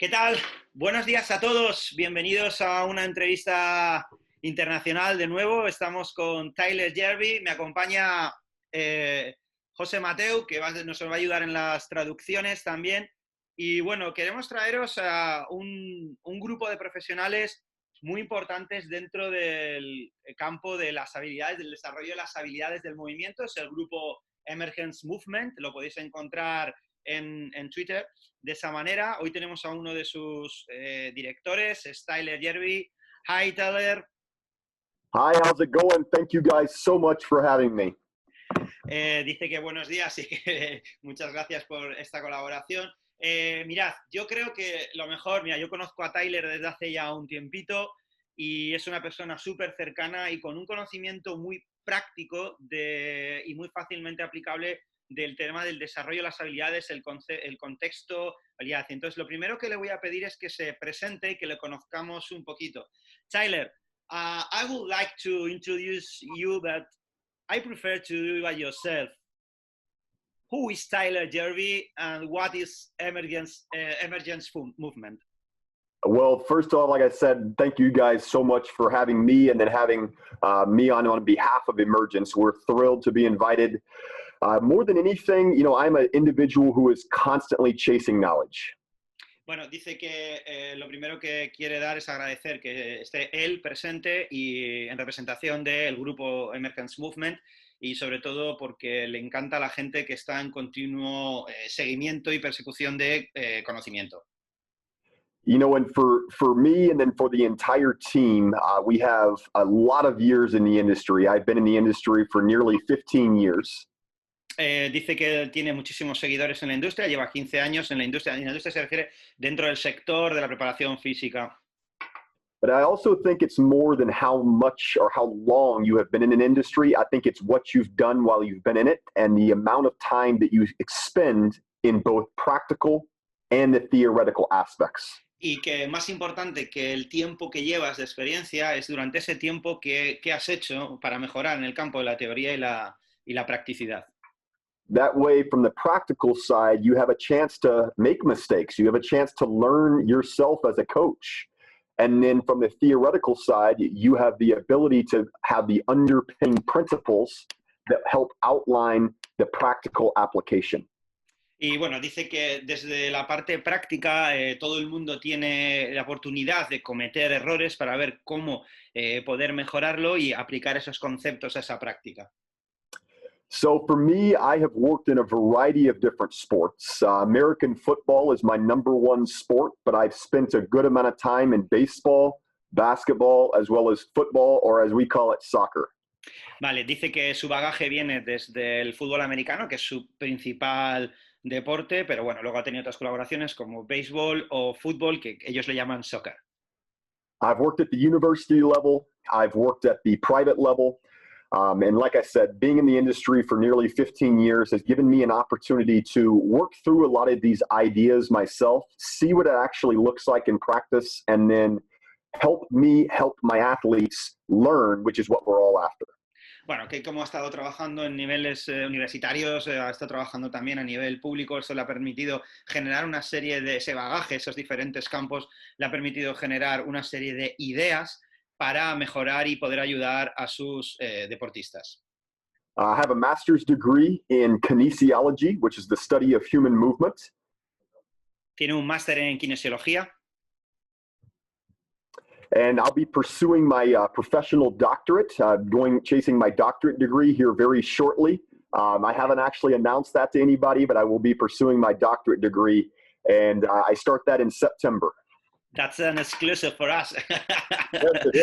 ¿Qué tal? Buenos días a todos. Bienvenidos a una entrevista internacional de nuevo. Estamos con Tyler Yearby. Me acompaña José Mateu, que nos va a ayudar en las traducciones también. Y bueno, queremos traeros a un grupo de profesionales muy importantes dentro del campo de las habilidades, del desarrollo de las habilidades del movimiento. Es el grupo Emergence Movement. Lo podéis encontrar en Twitter. De esa manera, hoy tenemos a uno de sus directores, es Tyler Yearby. Hi, Tyler. Hi, how's it going? Thank you guys so much for having me. Dice que buenos días y que muchas gracias por esta colaboración. Mirad, yo creo que lo mejor, yo conozco a Tyler desde hace ya un tiempito y es una persona súper cercana y con un conocimiento muy práctico y muy fácilmente aplicable del tema del desarrollo de las habilidades, el contexto, habilidad. Entonces, lo primero que le voy a pedir es que se presente y que le conozcamos un poquito. Tyler, I would like to introduce you, but I prefer to do it by yourself. Who is Tyler Yearby and what is Emergence Movement? Well, first off, like I said, thank you guys so much for having me and then having me on behalf of Emergence. We're thrilled to be invited. More than anything, I'm an individual who is constantly chasing knowledge. Bueno, dice que lo primero que quiere dar es agradecer que esté él presente y en representación del grupo Emergence Movement y sobre todo porque le encanta a la gente que está en continuo seguimiento y persecución de conocimiento. And for me and then for the entire team, we have a lot of years in the industry. I've been in the industry for nearly 15 years. Dice que tiene muchísimos seguidores en la industria, lleva 15 años en la industria. En la industria se refiere dentro del sector de la preparación física. But I also think it's more than how much or how long you have been in an industry. I think it's what you've done while you've been in it and the amount of time that you expend in both practical and the theoretical aspects. Y que más importante que el tiempo que llevas de experiencia es durante ese tiempo que has hecho para mejorar en el campo de la teoría y la practicidad. That way, from the practical side, you have a chance to make mistakes. You have a chance to learn yourself as a coach. And then from the theoretical side, you have the ability to have the underpinning principles that help outline the practical application. Y bueno, dice que desde la parte práctica todo el mundo tiene la oportunidad de cometer errores para ver cómo poder mejorarlo y aplicar esos conceptos a esa práctica. So for me, I have worked in a variety of different sports. American football is my #1 sport, but I've spent a good amount of time in baseball, basketball, as well as football, or as we call it, soccer. Vale, dice que su bagaje viene desde el fútbol americano, que es su principal deporte, pero bueno, luego ha tenido otras colaboraciones como béisbol o fútbol, que ellos le llaman soccer. I've worked at the university level. I've worked at the private level. And like I said, being in the industry for nearly 15 years has given me an opportunity to work through a lot of these ideas myself, see what it actually looks like in practice, and then help my athletes learn, which is what we're all after. Bueno, que como ha estado trabajando en niveles universitarios, ha estado trabajando también a nivel público, eso le ha permitido generar una serie de ese bagaje, esos diferentes campos, le ha permitido generar una serie de ideas para mejorar y poder ayudar a sus deportistas. I have a master's degree in kinesiology, which is the study of human movement. Tiene un máster en kinesiología. And I'll be pursuing my professional doctorate, chasing my doctorate degree here very shortly. I haven't actually announced that to anybody, but I will be pursuing my doctorate degree, and I start that in September. That's an exclusive for us. Yes, it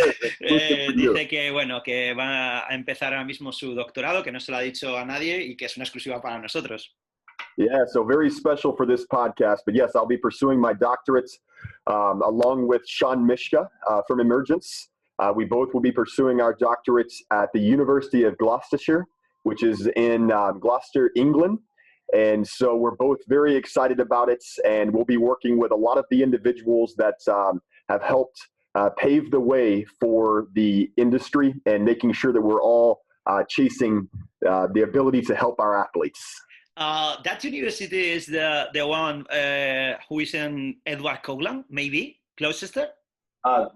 is. Dice que, bueno, que va a empezar ahora mismo su doctorado, que no se lo ha dicho a nadie y que es una exclusiva para nosotros. Yeah, so very special for this podcast. But yes, I'll be pursuing my doctorate along with Sean Mishka from Emergence. We both will be pursuing our doctorates at the University of Gloucestershire, which is in Gloucester, England. And so we're both very excited about it, and we'll be working with a lot of the individuals that have helped pave the way for the industry and making sure that we're all chasing the ability to help our athletes. That university is the one who is in Edward Coghlan, maybe Gloucester.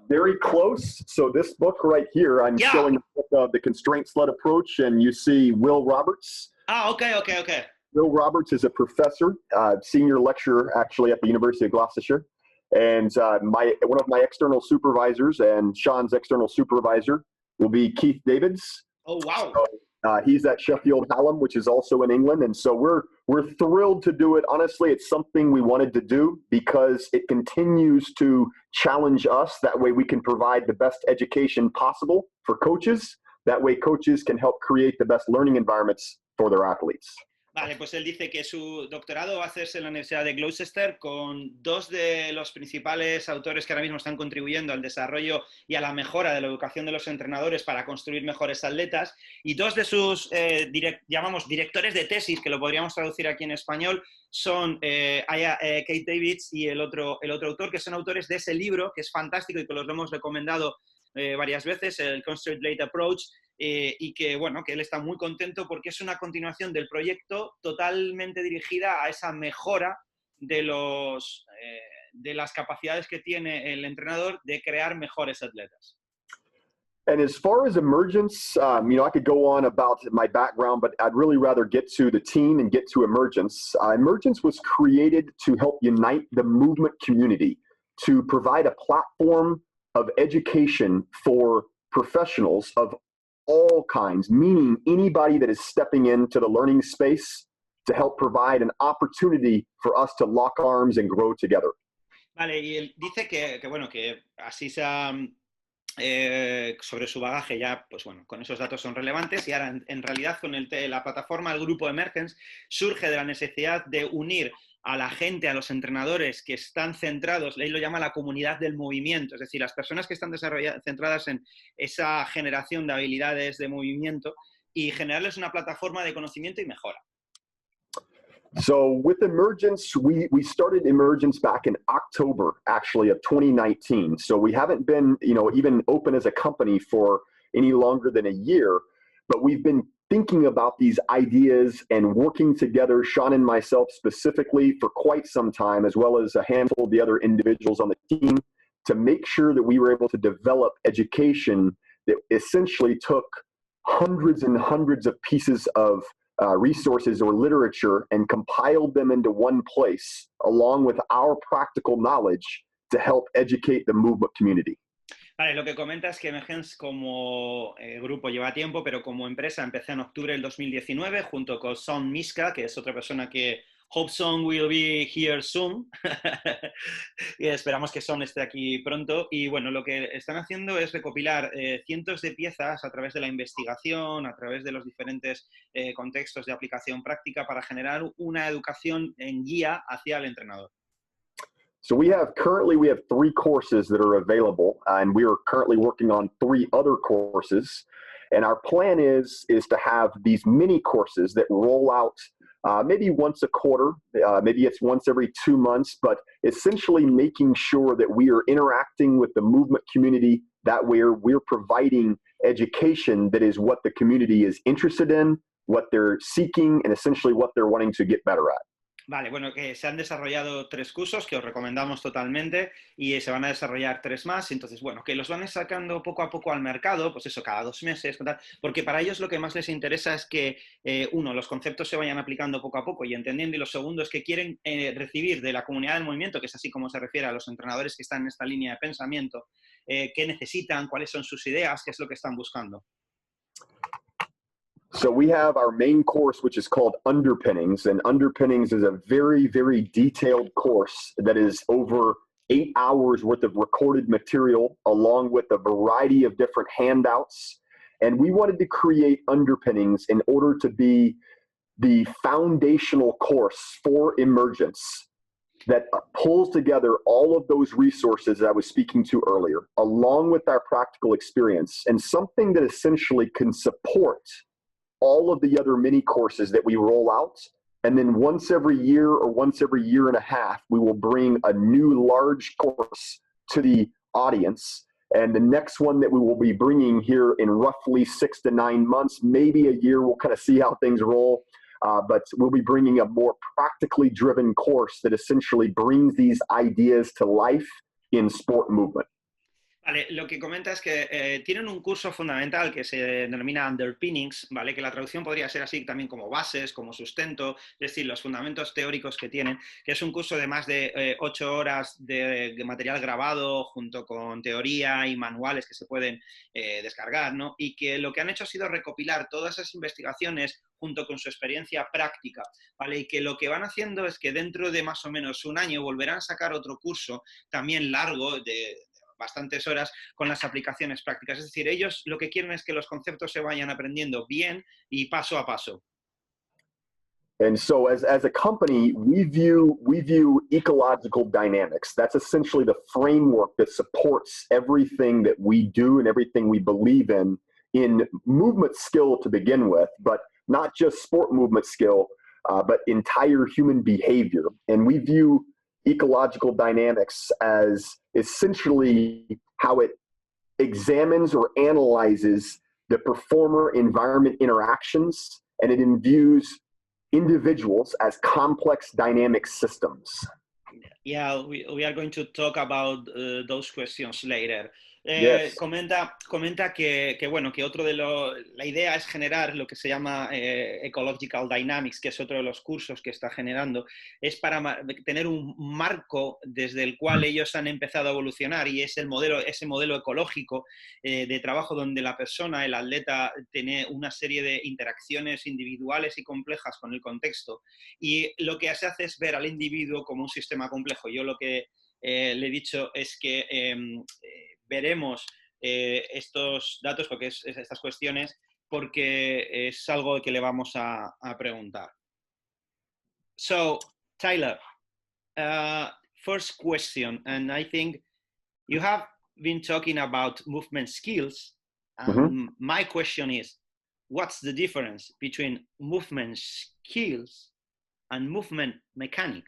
Very close. So this book right here, I'm Yeah. showing the constraints-led approach, and you see Will Roberts. Okay. Will Roberts is a professor, senior lecturer actually at the University of Gloucestershire. And one of my external supervisors and Sean's external supervisor will be Keith Davids. Oh, wow. So, he's at Sheffield Hallam, which is also in England. And so we're thrilled to do it. Honestly, it's something we wanted to do because it continues to challenge us. That way we can provide the best education possible for coaches. That way coaches can help create the best learning environments for their athletes. Vale, pues él dice que su doctorado va a hacerse en la Universidad de Gloucester con dos de los principales autores que ahora mismo están contribuyendo al desarrollo y a la mejora de la educación de los entrenadores para construir mejores atletas, y dos de sus, llamamos directores de tesis, que lo podríamos traducir aquí en español, son Kate Davids y el otro autor, que son autores de ese libro, que es fantástico y que los lo hemos recomendado varias veces, el Constraint-Led Approach, y que, bueno, que él está muy contento porque es una continuación del proyecto totalmente dirigida a esa mejora de las capacidades que tiene el entrenador de crear mejores atletas. And as far as Emergence, I could go on about my background, but I'd really rather get to the team and get to Emergence. Emergence was created to help unite the movement community, to provide a platform of education for professionals of all kinds, meaning anybody that is stepping into the learning space to help provide an opportunity for us to lock arms and grow together. Vale, y él dice que así sea sobre su bagaje ya, pues bueno, con esos datos son relevantes, y ahora en realidad con la plataforma del grupo Emergence surge de la necesidad de unir a la gente, a los entrenadores que están centrados, él lo llama la comunidad del movimiento, es decir, las personas que están centradas en esa generación de habilidades de movimiento, y generarles una plataforma de conocimiento y mejora. So with Emergence, we started Emergence back in October, actually, of 2019. So we haven't been, even open as a company for any longer than a year, but we've been thinking about these ideas and working together, Sean and myself specifically, for quite some time, as well as a handful of the other individuals on the team, to make sure that we were able to develop education that essentially took hundreds and hundreds of pieces of resources or literature and compiled them into one place, along with our practical knowledge, to help educate the movement community. Vale, lo que comenta es que Emergence como grupo lleva tiempo, pero como empresa empecé en octubre del 2019 junto con Son Miska, que es otra persona que hope Son will be here soon. Y esperamos que Son esté aquí pronto. Y bueno, lo que están haciendo es recopilar cientos de piezas a través de la investigación, a través de los diferentes contextos de aplicación práctica para generar una educación en guía hacia el entrenador. So we have 3 courses that are available, and we are currently working on 3 other courses. And our plan is to have these mini courses that roll out maybe once a quarter, maybe it's once every 2 months, but essentially making sure that we are interacting with the movement community, that we're providing education that is what the community is interested in, what they're seeking, and essentially what they're wanting to get better at. Vale, bueno, que se han desarrollado 3 cursos que os recomendamos totalmente, y se van a desarrollar 3 más. Entonces, bueno, que los van sacando poco a poco al mercado, pues eso, cada 2 meses, porque para ellos lo que más les interesa es que, uno, los conceptos se vayan aplicando poco a poco y entendiendo, y lo segundo es que quieren recibir de la comunidad del movimiento, que es así como se refiere a los entrenadores que están en esta línea de pensamiento, qué necesitan, cuáles son sus ideas, qué es lo que están buscando. So we have our main course, which is called Underpinnings, and Underpinnings is a very, very detailed course that is over 8 hours worth of recorded material, along with a variety of different handouts. And we wanted to create Underpinnings in order to be the foundational course for Emergence that pulls together all of those resources that I was speaking to earlier, along with our practical experience, and something that essentially can support all of the other mini courses that we roll out. And then once every year or once every year and a half, we will bring a new large course to the audience. And the next one that we will be bringing here in roughly 6 to 9 months, maybe a year, we'll kind of see how things roll, but we'll be bringing a more practically driven course that essentially brings these ideas to life in sport movement. Vale, lo que comenta es que tienen un curso fundamental que se denomina Underpinnings, ¿vale? Que la traducción podría ser así también como bases, como sustento, es decir, los fundamentos teóricos que tienen, que es un curso de más de 8 horas de material grabado junto con teoría y manuales que se pueden descargar, ¿no? Y que lo que han hecho ha sido recopilar todas esas investigaciones junto con su experiencia práctica, ¿vale? Y que lo que van haciendo es que dentro de más o menos un año volverán a sacar otro curso también largo de bastantes horas con las aplicaciones prácticas. Es decir, ellos lo que quieren es que los conceptos se vayan aprendiendo bien y paso a paso. And so as a company, we view ecological dynamics. That's essentially the framework that supports everything that we do and everything we believe in movement skill to begin with, but not just sport movement skill, but entire human behavior. And we view ecological dynamics as essentially how it examines or analyzes the performer-environment interactions, and it imbues individuals as complex dynamic systems. Yeah, we are going to talk about those questions later. Yes. Comenta que bueno, que otro de la idea es generar lo que se llama Ecological Dynamics, que es otro de los cursos que está generando, es para tener un marco desde el cual ellos han empezado a evolucionar, y es ese modelo ecológico de trabajo donde la persona, el atleta, tiene una serie de interacciones individuales y complejas con el contexto, y lo que se hace es ver al individuo como un sistema complejo. Yo lo que le he dicho es que veremos estos datos, porque estas cuestiones, porque es algo que le vamos a preguntar. So, Tyler, first question, and I think you have been talking about movement skills, and my question is, what's the difference between movement skills and movement mechanic?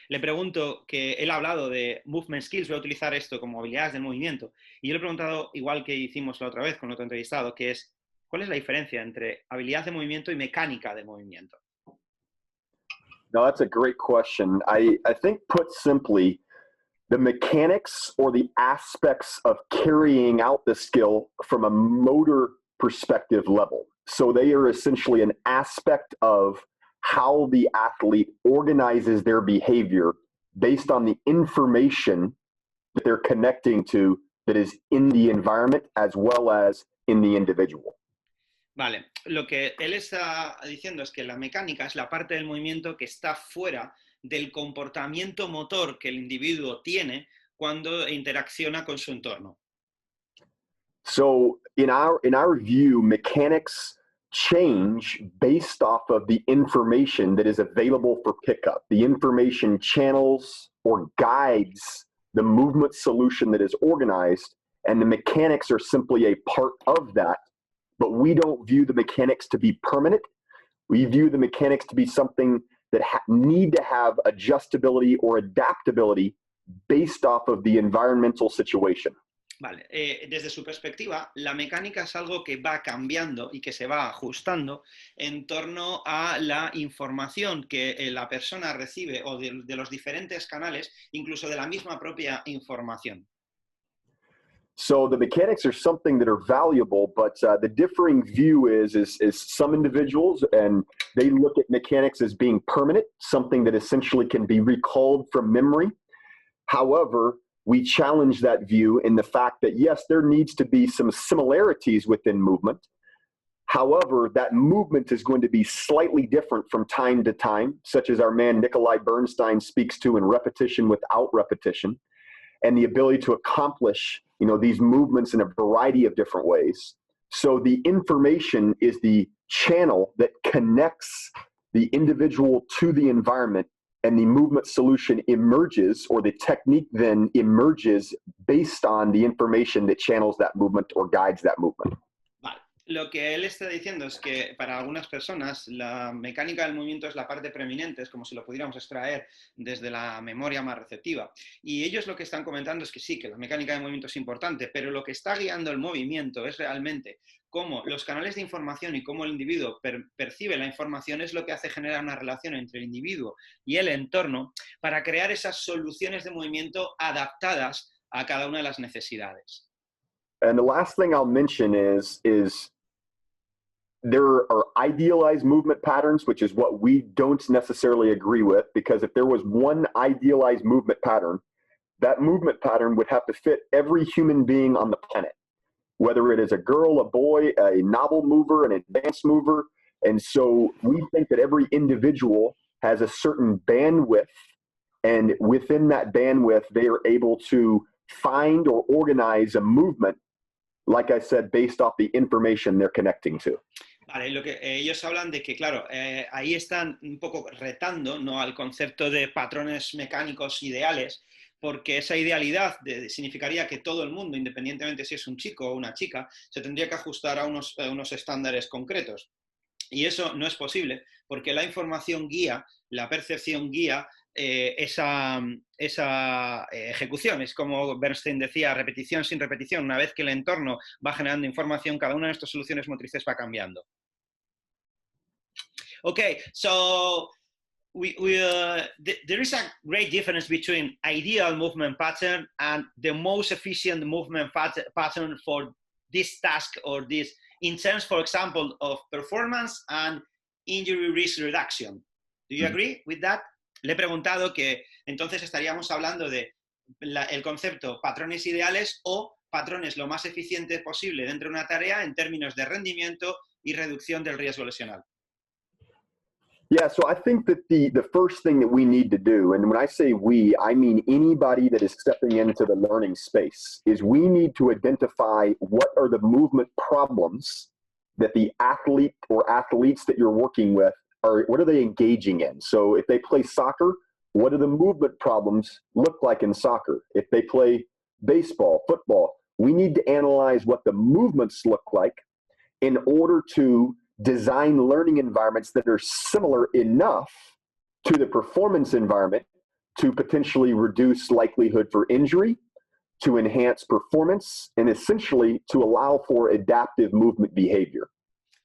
Le pregunto, que él ha hablado de movement skills, voy a utilizar esto como habilidades del movimiento, y yo le he preguntado, igual que hicimos la otra vez con otro entrevistado, que es, ¿cuál es la diferencia entre habilidad de movimiento y mecánica de movimiento? No, that's a great question. I think, put simply, the mechanics or the aspects of carrying out the skill from a motor perspective level. So they are essentially an aspect of how the athlete organizes their behavior based on the information that they're connecting to that is in the environment as well as in the individual. Vale, lo que él está diciendo es que la mecánica es la parte del movimiento que está fuera del comportamiento motor que el individuo tiene cuando interacciona con su entorno. So in our view, mechanics change based off of the information that is available for pickup. The information channels or guides the movement solution that is organized, and the mechanics are simply a part of that. But we don't view the mechanics to be permanent. We view the mechanics to be something that need to have adjustability or adaptability based off of the environmental situation. Vale, desde su perspectiva, la mecánica es algo que va cambiando y que se va ajustando en torno a la información que la persona recibe o de los diferentes canales, incluso de la misma propia información. So the mechanics are something that are valuable, but the differing view is some individuals, and they look at mechanics as being permanent, something that essentially can be recalled from memory. However, we challenge that view in the fact that, yes, there needs to be some similarities within movement. However, that movement is going to be slightly different from time to time, such as our man Nikolai Bernstein speaks to in repetition without repetition, and the ability to accomplish, these movements in a variety of different ways. So the information is the channel that connects the individual to the environment, and the movement solution emerges, or the technique then emerges based on the information that channels that movement or guides that movement. Vale. Lo que él está diciendo es que para algunas personas la mecánica del movimiento es la parte preeminente, es como si lo pudiéramos extraer desde la memoria más receptiva. Y ellos lo que están comentando es que sí, que la mecánica del movimiento es importante, pero lo que está guiando el movimiento es realmente cómo los canales de información y cómo el individuo percibe la información es lo que hace generar una relación entre el individuo y el entorno para crear esas soluciones de movimiento adaptadas a cada una de las necesidades. And the last thing I'll mention is there are idealized movement patterns, which is what we don't necessarily agree with, because if there was one idealized movement pattern, that movement pattern would have to fit every human being on the planet, whether it is a girl, a boy, a novel mover, an advanced mover. And so we think that every individual has a certain bandwidth, and within that bandwidth, they are able to find or organize a movement, like I said, based off the information they're connecting to. Vale, lo que ellos hablan de que, claro, ahí están un poco retando, ¿no?, al concepto de patrones mecánicos ideales, porque esa idealidad significaría que todo el mundo, independientemente si es un chico o una chica, se tendría que ajustar a unos estándares concretos. Y eso no es posible, porque la información guía, la percepción guía esa ejecución. Es como Bernstein decía, repetición sin repetición. Una vez que el entorno va generando información, cada una de estas soluciones motrices va cambiando. Okay, so there is a great difference between ideal movement pattern and the most efficient movement pattern for this task or this, in terms, for example, of performance and injury risk reduction. Do you agree with that? Le he preguntado que entonces estaríamos hablando de el concepto patrones ideales o patrones lo más eficiente posible dentro de una tarea en términos de rendimiento y reducción del riesgo lesional. Yeah, so I think that the first thing that we need to do, and when I say we, I mean anybody that is stepping into the learning space, is we need to identify what are the movement problems that the athlete or athletes that you're working with what are they engaging in? So if they play soccer, what do the movement problems look like in soccer? If they play baseball, football, we need to analyze what the movements look like in order to design learning environments that are similar enough to the performance environment to potentially reduce likelihood for injury, to enhance performance, and essentially to allow for adaptive movement behavior.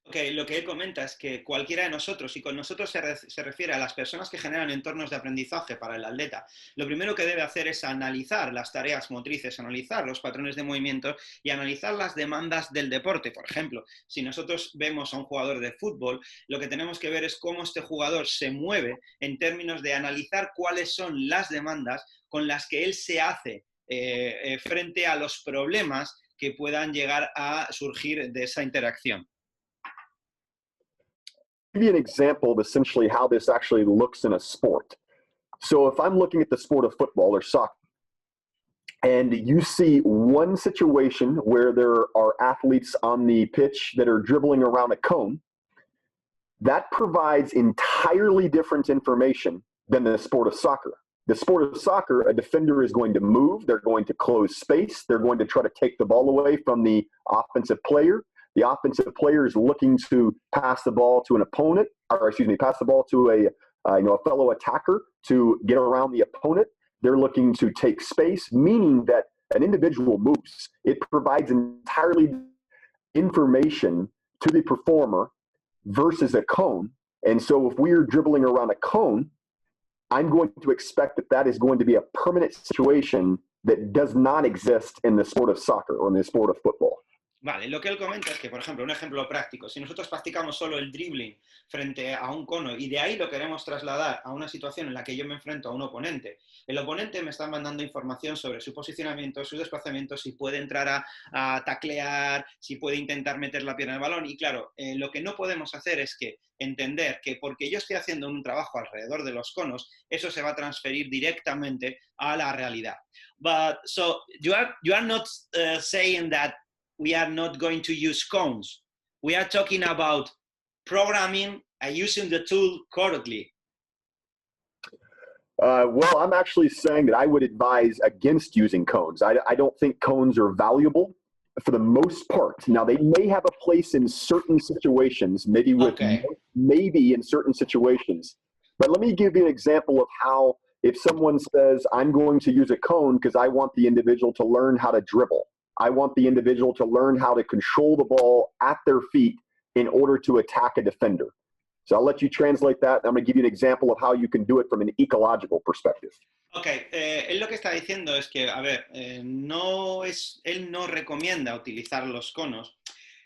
Okay, lo que él comenta es que cualquiera de nosotros, y con nosotros se refiere a las personas que generan entornos de aprendizaje para el atleta, lo primero que debe hacer es analizar las tareas motrices, analizar los patrones de movimiento y analizar las demandas del deporte. Por ejemplo, si nosotros vemos a un jugador de fútbol, lo que tenemos que ver es cómo este jugador se mueve en términos de analizar cuáles son las demandas con las que él se hace frente a los problemas que puedan llegar a surgir de esa interacción. Give you an example of essentially how this actually looks in a sport. So if I'm looking at the sport of football or soccer, and you see one situation where there are athletes on the pitch that are dribbling around a cone, that provides entirely different information than the sport of soccer. The sport of soccer, a defender is going to move, they're going to close space, they're going to try to take the ball away from the offensive player. The offensive player is looking to pass the ball to an opponent, or excuse me, pass the ball to a fellow attacker to get around the opponent. They're looking to take space, meaning that an individual moves. It provides entirely information to the performer versus a cone. And so if we're dribbling around a cone, I'm going to expect that that is going to be a permanent situation that does not exist in the sport of soccer or in the sport of football. Vale, lo que él comenta es que, por ejemplo, un ejemplo práctico, si nosotros practicamos solo el dribbling frente a un cono y de ahí lo queremos trasladar a una situación en la que yo me enfrento a un oponente, el oponente me está mandando información sobre su posicionamiento, su desplazamiento, si puede entrar a taclear, si puede intentar meter la pierna en el balón y claro, lo que no podemos hacer es que entender que porque yo estoy haciendo un trabajo alrededor de los conos, eso se va a transferir directamente a la realidad. But so you are not saying that we are not going to use cones. We are talking about programming and using the tool correctly. Well, I'm actually saying that I would advise against using cones. I don't think cones are valuable for the most part. Now, they may have a place in certain situations, maybe in certain situations. But let me give you an example of how if someone says, I'm going to use a cone because I want the individual to learn how to dribble. I want the individual to learn how to control the ball at their feet in order to attack a defender. So I'll let you translate that. I'm going to give you an example of how you can do it from an ecological perspective. Ok, él lo que está diciendo es que, a ver, él no recomienda utilizar los conos,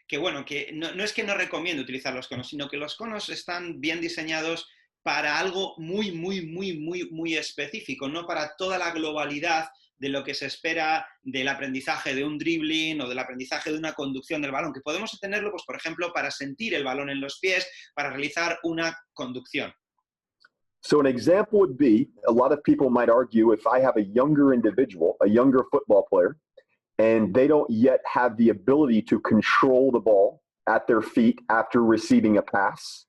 que bueno, que no es que no recomiende utilizar los conos, sino que los conos están bien diseñados para algo muy específico, no para toda la globalidad de lo que se espera del aprendizaje de un dribbling o del aprendizaje de una conducción del balón, que podemos tenerlo, pues, por ejemplo, para sentir el balón en los pies, para realizar una conducción. So an example would be, a lot of people might argue, if I have a younger individual, a younger football player, and they don't yet have the ability to control the ball at their feet after receiving a pass,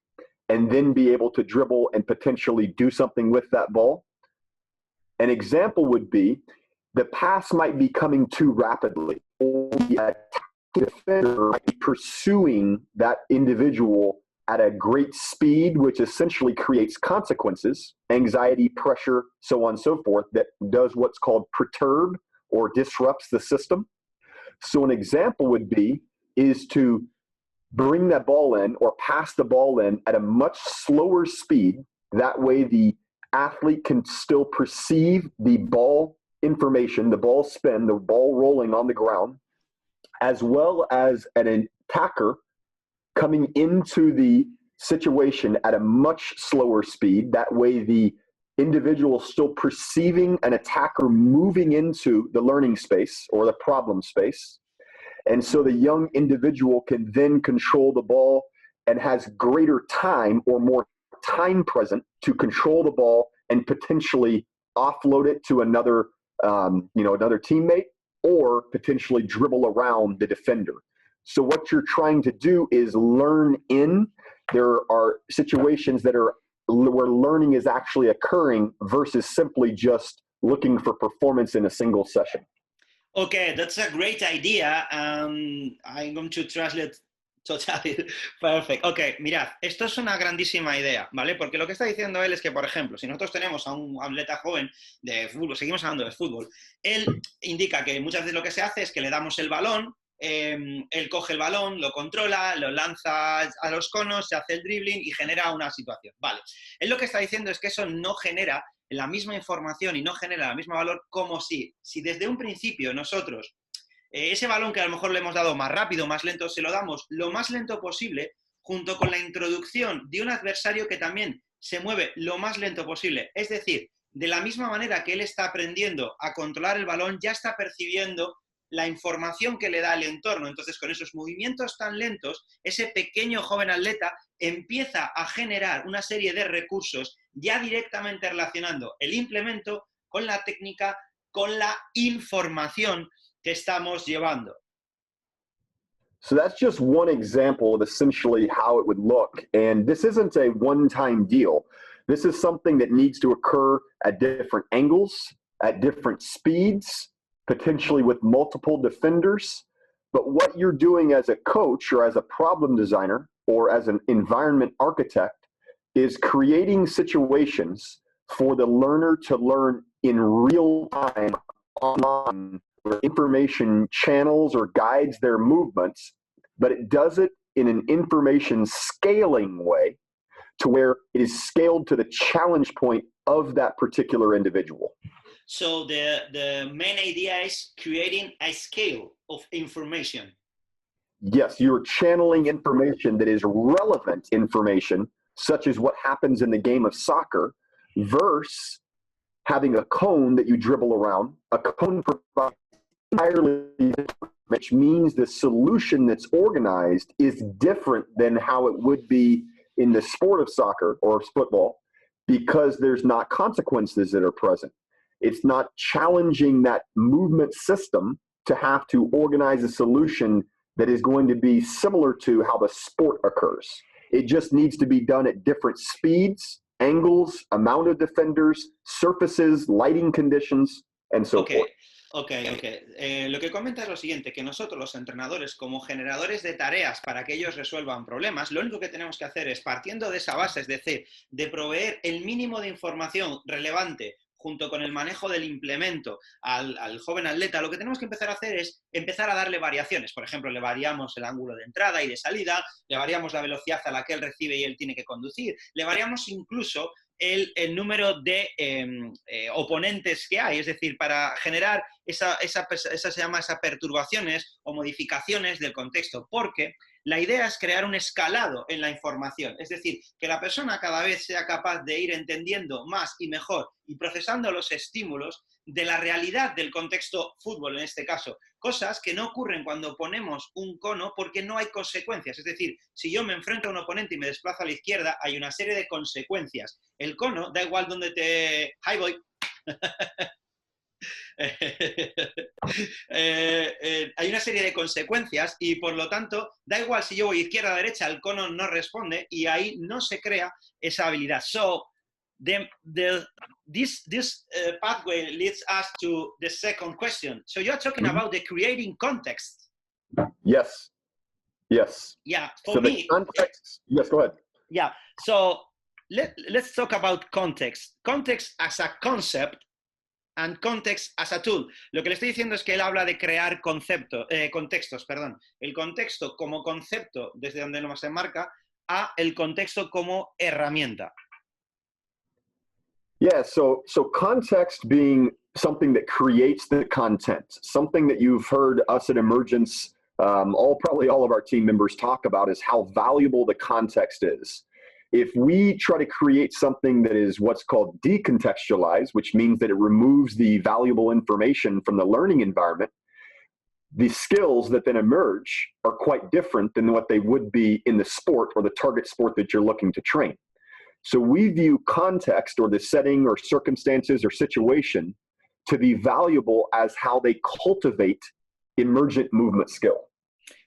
and then be able to dribble and potentially do something with that ball. An example would be, the pass might be coming too rapidly, or the defender might be pursuing that individual at a great speed, which essentially creates consequences, anxiety, pressure, so on and so forth, that does what's called perturb or disrupts the system. So an example would be, is to bring that ball in or pass the ball in at a much slower speed. That way the athlete can still perceive the ball information, the ball spin, the ball rolling on the ground, as well as an attacker coming into the situation at a much slower speed. That way the individual is still perceiving an attacker moving into the learning space or the problem space. And so the young individual can then control the ball and has greater time or more time present to control the ball and potentially offload it to another, another teammate, or potentially dribble around the defender. So what you're trying to do is learn in. There are situations that are where learning is actually occurring versus simply just looking for performance in a single session. Okay, that's a great idea. I'm going to translate totally perfect. Ok, mirad, esto es una grandísima idea, ¿vale? Porque lo que está diciendo él es que, por ejemplo, si nosotros tenemos a un atleta joven de fútbol, seguimos hablando de fútbol, él indica que muchas veces lo que se hace es que le damos el balón, él coge el balón, lo controla, lo lanza a los conos, se hace el dribbling y genera una situación. Vale, él lo que está diciendo es que eso no genera la misma información y no genera el mismo valor como si desde un principio nosotros ese balón que a lo mejor le hemos dado más rápido, más lento, se lo damos lo más lento posible, junto con la introducción de un adversario que también se mueve lo más lento posible. Es decir, de la misma manera que él está aprendiendo a controlar el balón, ya está percibiendo la información que le da el entorno. Entonces, con esos movimientos tan lentos, ese pequeño joven atleta empieza a generar una serie de recursos ya directamente relacionando el implemento con la técnica, con la información que estamos llevando. So that's just one example of essentially how it would look. And this isn't a one-time deal. This is something that needs to occur at different angles, at different speeds, potentially with multiple defenders. But what you're doing as a coach or as a problem designer or as an environment architect is creating situations for the learner to learn in real time online, where information channels or guides their movements, but it does it in an information scaling way to where it is scaled to the challenge point of that particular individual. So the main idea is creating a scale of information. Yes, you're channeling information that is relevant information, such as what happens in the game of soccer, versus having a cone that you dribble around. A cone provides entirely different, which means the solution that's organized is different than how it would be in the sport of soccer or football, because there's not consequences that are present. It's not challenging that movement system to have to organize a solution that is going to be similar to how the sport occurs. It just needs to be done at different speeds, angles, amount of defenders, surfaces, lighting conditions, and so forth. Ok. Lo que comenta es lo siguiente, que nosotros los entrenadores como generadores de tareas para que ellos resuelvan problemas, lo único que tenemos que hacer es, partiendo de esa base, es decir, de proveer el mínimo de información relevante junto con el manejo del implemento al joven atleta, lo que tenemos que empezar a hacer es empezar a darle variaciones. Por ejemplo, le variamos el ángulo de entrada y de salida, le variamos la velocidad a la que él recibe y él tiene que conducir, le variamos incluso el número de oponentes que hay, es decir, para generar se llama esas perturbaciones o modificaciones del contexto, porque la idea es crear un escalado en la información, es decir, que la persona cada vez sea capaz de ir entendiendo más y mejor y procesando los estímulos de la realidad del contexto fútbol en este caso, cosas que no ocurren cuando ponemos un cono porque no hay consecuencias, es decir, si yo me enfrento a un oponente y me desplazo a la izquierda, hay una serie de consecuencias. El cono, da igual donde te... Hi, boy. Hay una serie de consecuencias y por lo tanto da igual si yo voy izquierda o derecha, el cono no responde y ahí no se crea esa habilidad. So, this pathway leads us to the second question. So you're talking about the creating context. Yes. Yes. Yeah, for so me. The context, yes, go ahead. Yeah, so let's talk about context. Context as a concept and context as a tool. Lo que le estoy diciendo es que él habla de crear contextos, perdón. El contexto como concepto, desde donde nos enmarca, a el contexto como herramienta. Yeah, so context being something that creates the content, something that you've heard us at Emergence, probably all of our team members talk about is how valuable the context is. If we try to create something that is what's called decontextualized, which means that it removes the valuable information from the learning environment, the skills that then emerge are quite different than what they would be in the sport or the target sport that you're looking to train. So we view context or the setting or circumstances or situation to be valuable as how they cultivate emergent movement skill.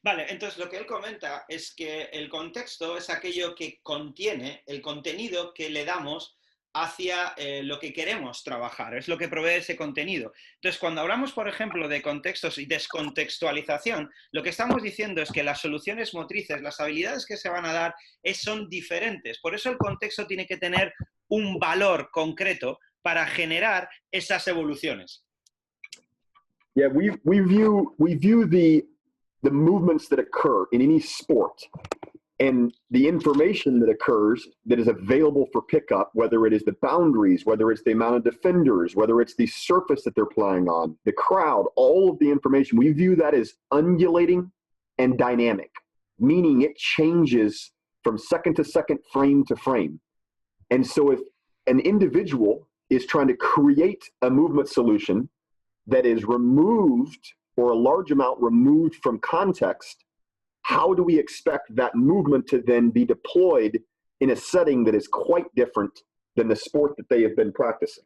Vale, entonces lo que él comenta es que el contexto es aquello que contiene el contenido que le damos hacia lo que queremos trabajar, es lo que provee ese contenido. Entonces, cuando hablamos, por ejemplo, de contextos y descontextualización, lo que estamos diciendo es que las soluciones motrices, las habilidades que se van a dar son diferentes. Por eso el contexto tiene que tener un valor concreto para generar esas evoluciones. Yeah, we view the movements that occur in any sport and the information that occurs that is available for pickup, whether it is the boundaries, whether it's the amount of defenders, whether it's the surface that they're playing on, the crowd, all of the information, we view that as undulating and dynamic, meaning it changes from second to second, frame to frame. And so if an individual is trying to create a movement solution that is removed or a large amount removed from context, how do we expect that movement to then be deployed in a setting that is quite different than the sport that they have been practicing?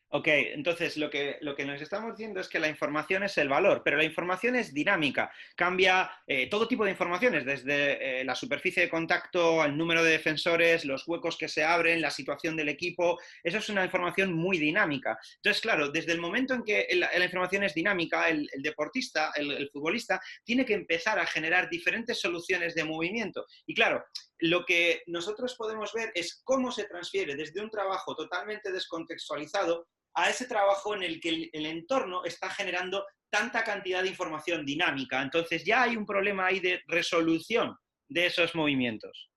Ok, entonces lo que nos estamos diciendo es que la información es el valor, pero la información es dinámica, cambia todo tipo de informaciones, desde la superficie de contacto, el número de defensores, los huecos que se abren, la situación del equipo, eso es una información muy dinámica. Entonces, claro, desde el momento en que la información es dinámica, el deportista, el futbolista, tiene que empezar a generar diferentes soluciones de movimiento. Y claro, lo que nosotros podemos ver es cómo se transfiere desde un trabajo totalmente descontextualizado a ese trabajo en el que el entorno está generando tanta cantidad de información dinámica. Entonces ya hay un problema ahí de resolución de esos movimientos.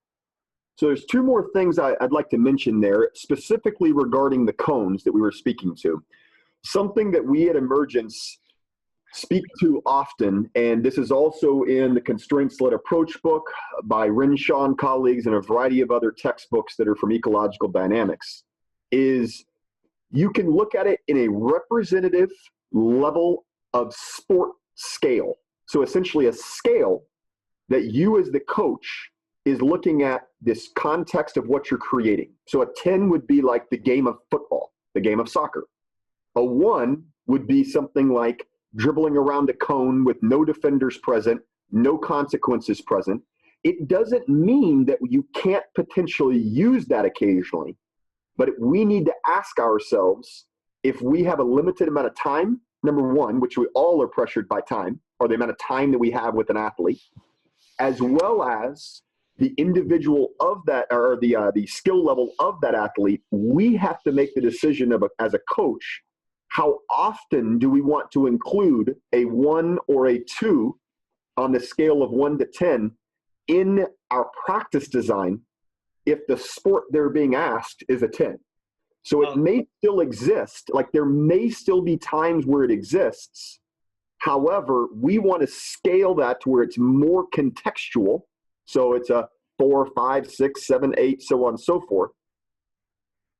So there's two more things I'd like to mention there, specifically regarding the cones that we were speaking to. Something that we at Emergence speak to often, and this is also in the Constraints-Led Approach book by Renshaw and colleagues and a variety of other textbooks that are from ecological dynamics, is you can look at it in a representative level of sport scale. So essentially a scale that you as the coach is looking at this context of what you're creating. So a 10 would be like the game of football, the game of soccer. A 1 would be something like dribbling around a cone with no defenders present, no consequences present. It doesn't mean that you can't potentially use that occasionally, but we need to ask ourselves if we have a limited amount of time, number one, which we all are pressured by time, or the amount of time that we have with an athlete, as well as the individual of that, or the skill level of that athlete, we have to make the decision as a coach, how often do we want to include a 1 or a 2 on the scale of 1 to 10 in our practice design if the sport they're being asked is a 10. So it may still exist, like there may still be times where it exists. However, we want to scale that to where it's more contextual. So it's a 4, 5, 6, 7, 8, so on and so forth.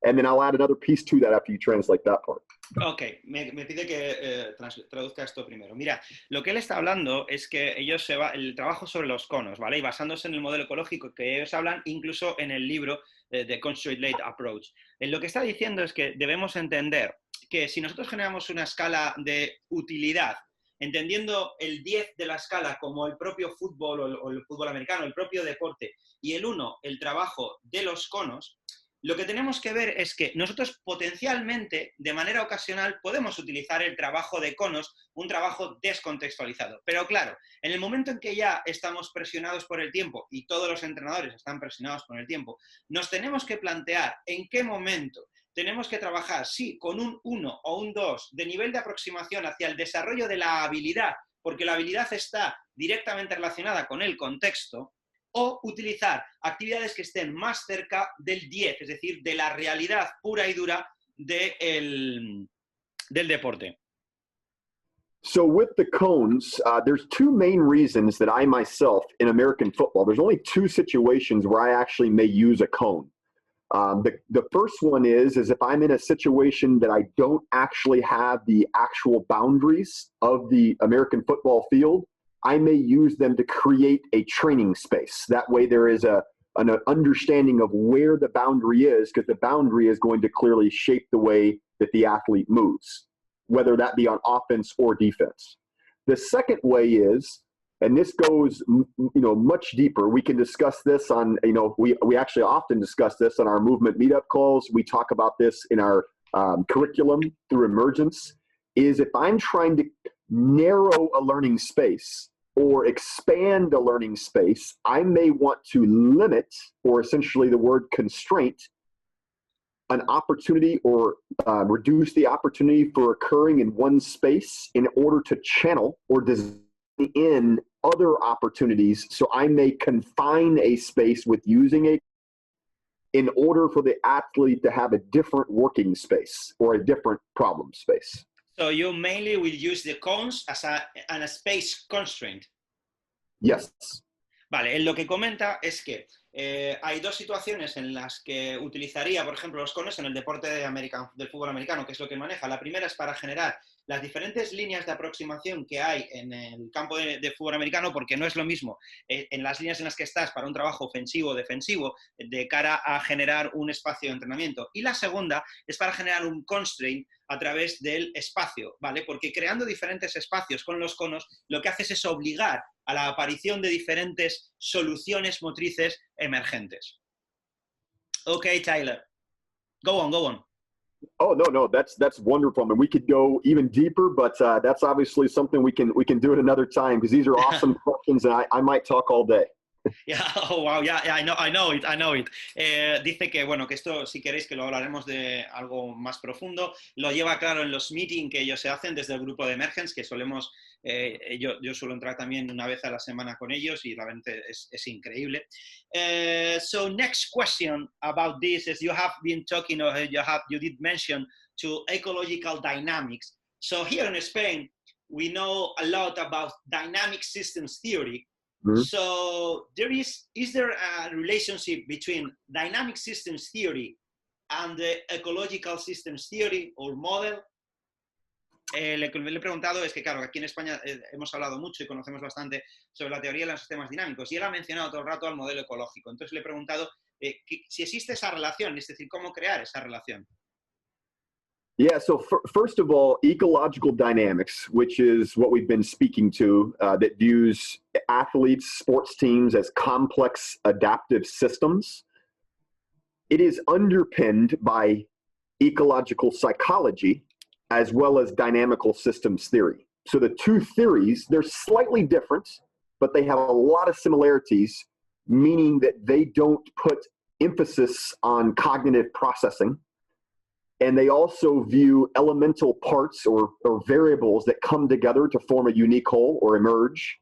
And then I'll add another piece to that after you translate that part. Ok, me pide que traduzca esto primero. Mira, lo que él está hablando es que el trabajo sobre los conos, ¿vale? Y basándose en el modelo ecológico que ellos hablan, incluso en el libro de Constraint-Led Approach. Lo que está diciendo es que debemos entender que si nosotros generamos una escala de utilidad, entendiendo el 10 de la escala como el propio fútbol o el fútbol americano, el propio deporte, y el 1, el trabajo de los conos, lo que tenemos que ver es que nosotros potencialmente, de manera ocasional, podemos utilizar el trabajo de conos, un trabajo descontextualizado. Pero claro, en el momento en que ya estamos presionados por el tiempo, y todos los entrenadores están presionados por el tiempo, nos tenemos que plantear en qué momento tenemos que trabajar, sí, con un 1 o un 2 de nivel de aproximación hacia el desarrollo de la habilidad, porque la habilidad está directamente relacionada con el contexto, o utilizar actividades que estén más cerca del 10, es decir, de la realidad pura y dura del deporte. So with the cones, there's 2 main reasons that I myself, in American football, there's only 2 situations where I actually may use a cone. The first one is if I'm in a situation that I don't actually have the actual boundaries of the American football field, I may use them to create a training space. That way there is an understanding of where the boundary is, because the boundary is going to clearly shape the way that the athlete moves, whether that be on offense or defense. The second way is, and this goes much deeper, we can discuss this on, we actually often discuss this on our movement meetup calls. We talk about this in our curriculum through Emergence, is if I'm trying to narrow a learning space or expand a learning space, I may want to limit, or essentially the word constraint, an opportunity or reduce the opportunity for occurring in one space in order to channel or design in other opportunities. So I may confine a space with using a in order for the athlete to have a different working space or a different problem space. So you mainly will use the cones as a space constraint. Yes. Vale, él lo que comenta es que hay 2 situaciones en las que utilizaría, por ejemplo, los cones en el deporte del fútbol americano, que es lo que maneja. La primera es para generar las diferentes líneas de aproximación que hay en el campo de fútbol americano, porque no es lo mismo en las líneas en las que estás para un trabajo ofensivo o defensivo de cara a generar un espacio de entrenamiento. Y la segunda es para generar un constraint a través del espacio, ¿vale? Porque creando diferentes espacios con los conos, lo que haces es obligar a la aparición de diferentes soluciones motrices emergentes. Ok, Tyler. Go on. Oh, no, that's wonderful. I mean, we could go even deeper, but that's obviously something we can do at another time, because these are awesome questions, and I might talk all day. Yeah, oh, wow, yeah, I know it. Dice que, bueno, que esto, si queréis que lo hablaremos de algo más profundo, lo lleva claro en los meetings que ellos se hacen desde el grupo de Emergence, que solemos, yo suelo entrar también una vez a la semana con ellos y realmente es increíble. So next question about this is, you have been talking, you did mention to ecological dynamics. So here in Spain, we know a lot about dynamic systems theory. Mm-hmm. So is there a relationship between dynamic systems theory and the ecological systems theory or model? Le he preguntado, es que claro, aquí en España hemos hablado mucho y conocemos bastante sobre la teoría de los sistemas dinámicos, y él ha mencionado todo el rato al modelo ecológico. Entonces le he preguntado si existe esa relación, es decir, cómo crear esa relación. Yeah, so first of all, ecological dynamics, which is what we've been speaking to, that views athletes, sports teams as complex adaptive systems. It is underpinned by ecological psychology as well as dynamical systems theory. So the 2 theories, they're slightly different, but they have a lot of similarities meaning that they don't put emphasis on cognitive processing. And they also view elemental parts or variables that come together to form a unique whole or emerge.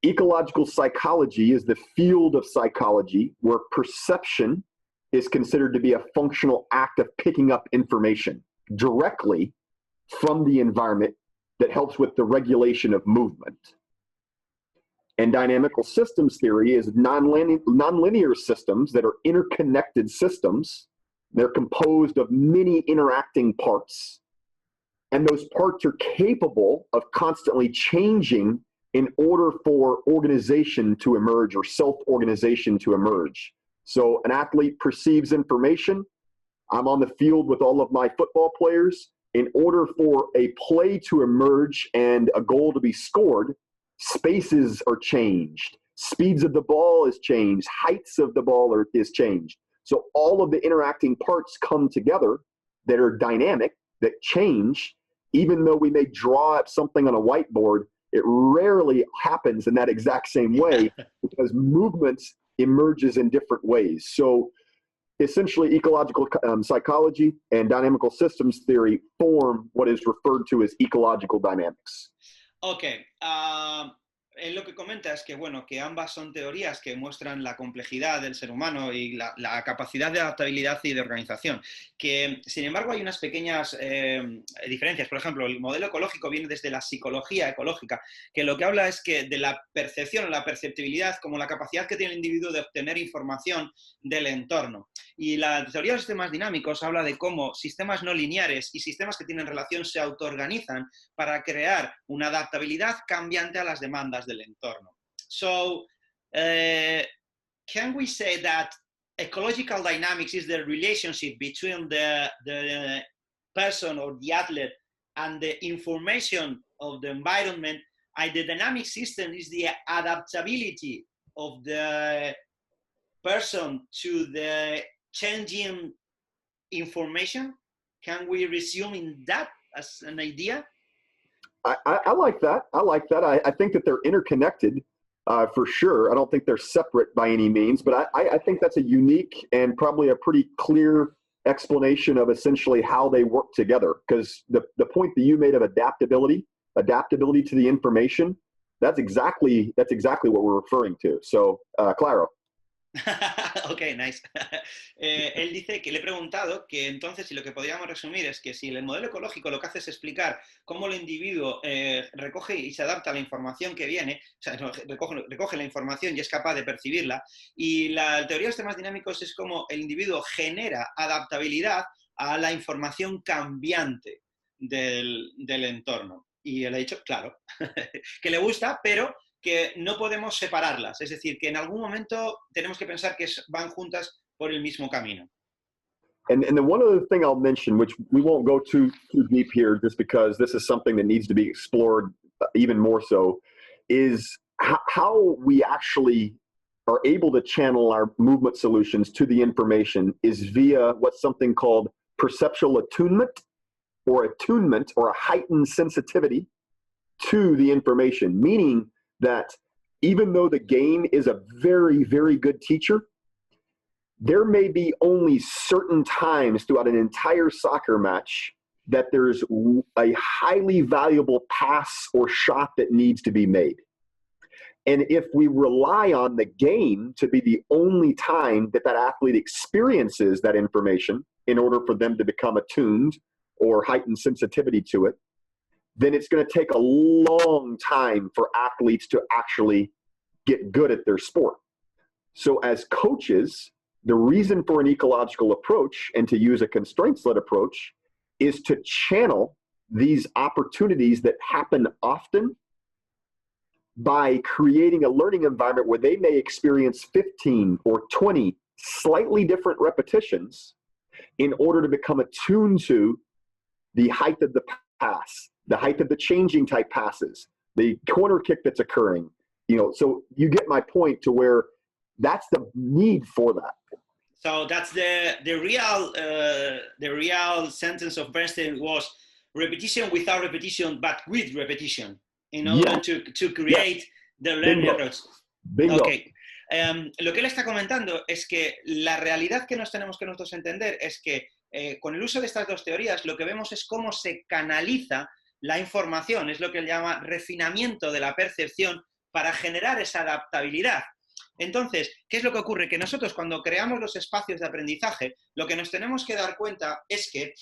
Ecological psychology is the field of psychology where perception is considered to be a functional act of picking up information directly from the environment that helps with the regulation of movement. And dynamical systems theory is nonlinear systems that are interconnected systems. They're composed of many interacting parts, and those parts are capable of constantly changing in order for organization to emerge or self-organization to emerge. So an athlete perceives information. I'm on the field with all of my football players. In order for a play to emerge and a goal to be scored, spaces are changed. Speeds of the ball is changed. Heights of the ball is changed. So all of the interacting parts come together that are dynamic, that change. Even though we may draw up something on a whiteboard, it rarely happens in that exact same way because movement emerges in different ways. So essentially, ecological psychology and dynamical systems theory form what is referred to as ecological dynamics. Okay. Él lo que comenta es que, bueno, que ambas son teorías que muestran la complejidad del ser humano y la capacidad de adaptabilidad y de organización. Que, sin embargo, hay unas pequeñas diferencias. Por ejemplo, el modelo ecológico viene desde la psicología ecológica, que lo que habla es que de la percepción o la perceptibilidad como la capacidad que tiene el individuo de obtener información del entorno. Y la teoría de los sistemas dinámicos habla de cómo sistemas no lineares y sistemas que tienen relación se autoorganizan para crear una adaptabilidad cambiante a las demandas del entorno. So, can we say that ecological dynamics is the relationship between the person or the athlete and the information of the environment, and the dynamic system is the adaptability of the person to the changing information? Can we resume in that as an idea? I like that. I like that. I think that they're interconnected for sure. I don't think they're separate by any means, but I think that's a unique and probably a pretty clear explanation of essentially how they work together. Because the point that you made of adaptability to the information, that's exactly what we're referring to. So, claro. Ok, nice. Él dice que le he preguntado que entonces, si lo que podríamos resumir es que si el modelo ecológico lo que hace es explicar cómo el individuo recoge y se adapta a la información que viene, o sea, recoge la información y es capaz de percibirla, y la teoría de sistemas dinámicos es como el individuo genera adaptabilidad a la información cambiante del entorno. Y él ha dicho, claro, que le gusta, pero que no podemos separarlas, es decir, que en algún momento tenemos que pensar que van juntas por el mismo camino. And the one other thing I'll mention, which we won't go too deep here just because this is something that needs to be explored even more so, is how we actually are able to channel our movement solutions to the information is via what's something called perceptual attunement or a heightened sensitivity to the information, meaning that even though the game is a very, very good teacher, there may be only certain times throughout an entire soccer match that there's a highly valuable pass or shot that needs to be made. And if we rely on the game to be the only time that athlete experiences that information in order for them to become attuned or heightened sensitivity to it, then it's going to take a long time for athletes to actually get good at their sport. So as coaches, the reason for an ecological approach and to use a constraints-led approach is to channel these opportunities that happen often by creating a learning environment where they may experience 15 or 20 slightly different repetitions in order to become attuned to the height of the pass, the height of the changing type passes, the corner kick that's occurring, so you get my point to where that's the need for that. So that's the real sentence of Bernstein was repetition without repetition, but with repetition in order to create the learning approach. Bingo. Okay. Lo que él está comentando es que la realidad que nos tenemos que nosotros entender es que con el uso de estas dos teorías lo que vemos es cómo se canaliza la información, es lo que él llama refinamiento de la percepción para generar esa adaptabilidad. Entonces, ¿qué es lo que ocurre? Que nosotros cuando creamos los espacios de aprendizaje, lo que nos tenemos que dar cuenta es que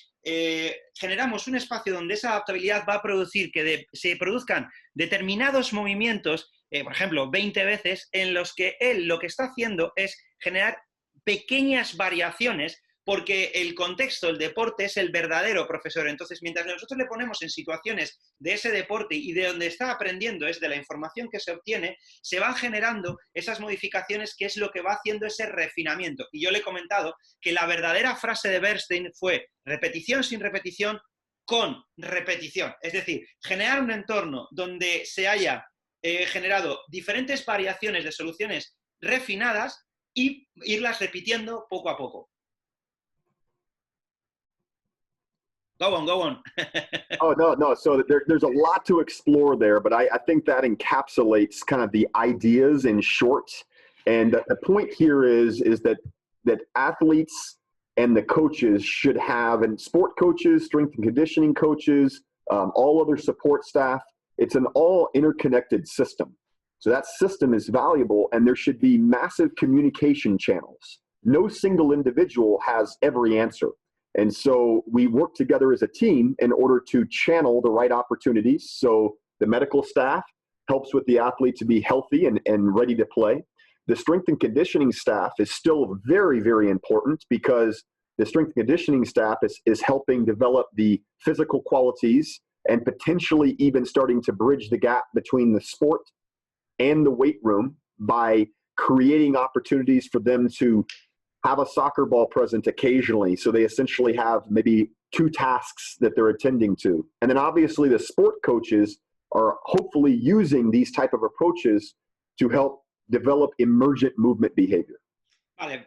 generamos un espacio donde esa adaptabilidad va a producir que se produzcan determinados movimientos, por ejemplo, 20 veces, en los que él lo que está haciendo es generar pequeñas variaciones porque el contexto, el deporte, es el verdadero profesor. Entonces, mientras nosotros le ponemos en situaciones de ese deporte y de donde está aprendiendo es de la información que se obtiene, se van generando esas modificaciones que es lo que va haciendo ese refinamiento. Y yo le he comentado que la verdadera frase de Bernstein fue repetición sin repetición con repetición. Es decir, generar un entorno donde se haya generado diferentes variaciones de soluciones refinadas y irlas repitiendo poco a poco. Go on, go on. Oh, no. So there's a lot to explore there, but I think that encapsulates kind of the ideas in short. And the point here is that athletes and the coaches should have, and sport coaches, strength and conditioning coaches, all other support staff, it's an all interconnected system. So that system is valuable, and there should be massive communication channels. No single individual has every answer. And so we work together as a team in order to channel the right opportunities. So the medical staff helps with the athlete to be healthy and ready to play. The strength and conditioning staff is still very, very important because the strength and conditioning staff is helping develop the physical qualities and potentially even starting to bridge the gap between the sport and the weight room by creating opportunities for them to have a soccer ball present occasionally. So they essentially have maybe 2 tasks that they're attending to. And then obviously the sport coaches are hopefully using these type of approaches to help develop emergent movement behavior. Vale,